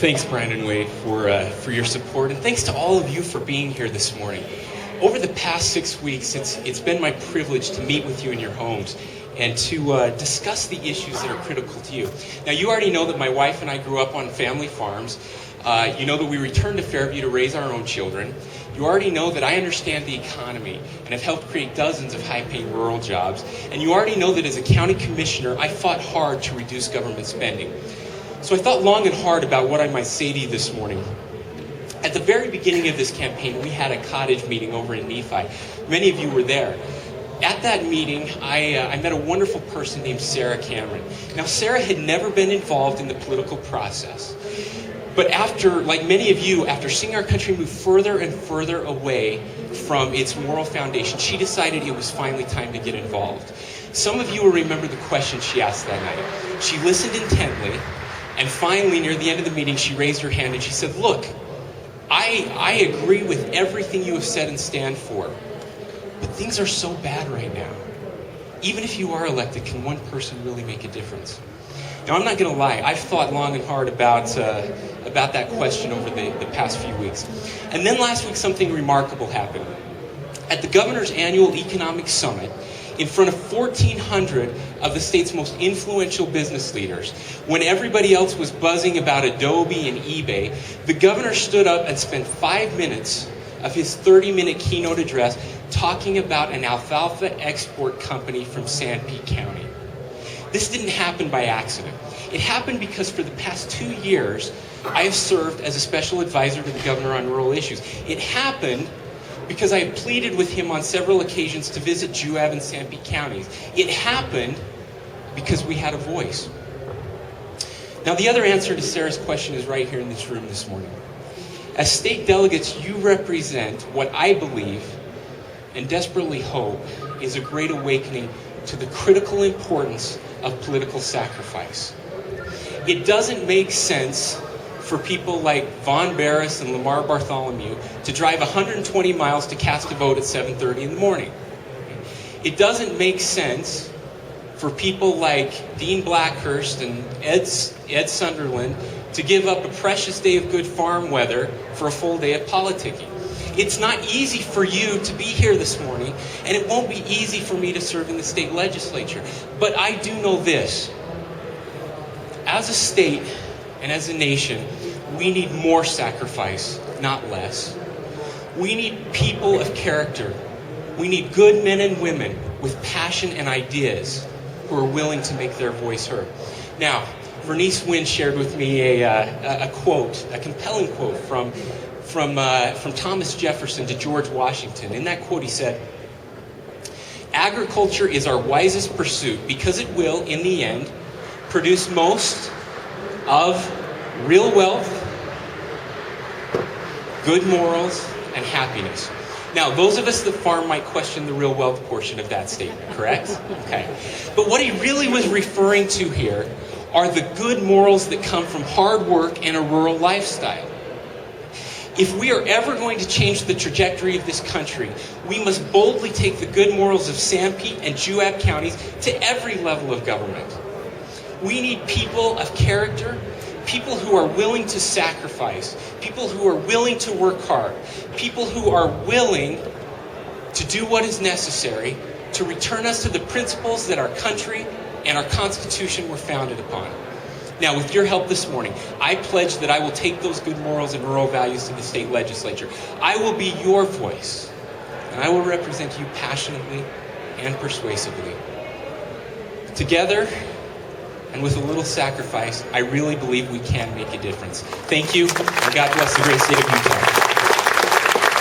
Thanks, Brandon Wade, for your support, and thanks to all of you for being here this morning. Over the past 6 weeks, it's been my privilege to meet with you in your homes and to discuss the issues that are critical to you. Now, you already know that my wife and I grew up on family farms. You know that we returned to Fairview to raise our own children. You already know that I understand the economy and have helped create dozens of high-paying rural jobs. And you already know that as a county commissioner, I fought hard to reduce government spending. So I thought long and hard about what I might say to you this morning. At the very beginning of this campaign, we had a cottage meeting over in Nephi. Many of you were there. At that meeting, I met a wonderful person named Sarah Cameron. Now, Sarah had never been involved in the political process. But after, like many of you, after seeing our country move further and further away from its moral foundation, she decided it was finally time to get involved. Some of you will remember the question she asked that night. She listened intently, and finally, near the end of the meeting, she raised her hand and she said, "Look, I agree with everything you have said and stand for, but things are so bad right now. Even if you are elected, can one person really make a difference?" Now, I'm not going to lie. I've thought long and hard about that question over the past few weeks. And then last week, something remarkable happened. At the governor's annual economic summit, in front of 1,400 of the state's most influential business leaders, when everybody else was buzzing about Adobe and eBay, the governor stood up and spent 5 minutes of his 30-minute keynote address talking about an alfalfa export company from Sanpete County. This didn't happen by accident. It happened because for the past 2 years, I have served as a special advisor to the governor on rural issues. It happened because I have pleaded with him on several occasions to visit Juab and Sanpete counties. It happened because we had a voice. Now, the other answer to Sarah's question is right here in this room this morning. As state delegates, you represent what I believe and desperately hope is a great awakening to the critical importance of political sacrifice. It doesn't make sense for people like Von Barris and Lamar Bartholomew to drive 120 miles to cast a vote at 7:30 in the morning. It doesn't make sense for people like Dean Blackhurst and Ed Sunderland to give up a precious day of good farm weather for a full day of politicking. It's not easy for you to be here this morning, and it won't be easy for me to serve in the state legislature. But I do know this. As a state and as a nation, we need more sacrifice, not less. We need people of character. We need good men and women with passion and ideas who are willing to make their voice heard. Now, Vernice Wynn shared with me a quote, a compelling quote from Thomas Jefferson to George Washington. In that quote, he said, "Agriculture is our wisest pursuit because it will, in the end, produce most of real wealth, good morals, and happiness." Now, those of us that farm might question the real wealth portion of that statement, correct? Okay. But what he really was referring to here are the good morals that come from hard work and a rural lifestyle. If we are ever going to change the trajectory of this country, we must boldly take the good morals of Sanpete and Juab counties to every level of government. We need people of character, people who are willing to sacrifice, people who are willing to work hard, people who are willing to do what is necessary to return us to the principles that our country and our Constitution were founded upon. Now, with your help this morning, I pledge that I will take those good morals and rural values to the state legislature. I will be your voice, and I will represent you passionately and persuasively. Together, and with a little sacrifice, I really believe we can make a difference. Thank you, and God bless the great state of Utah.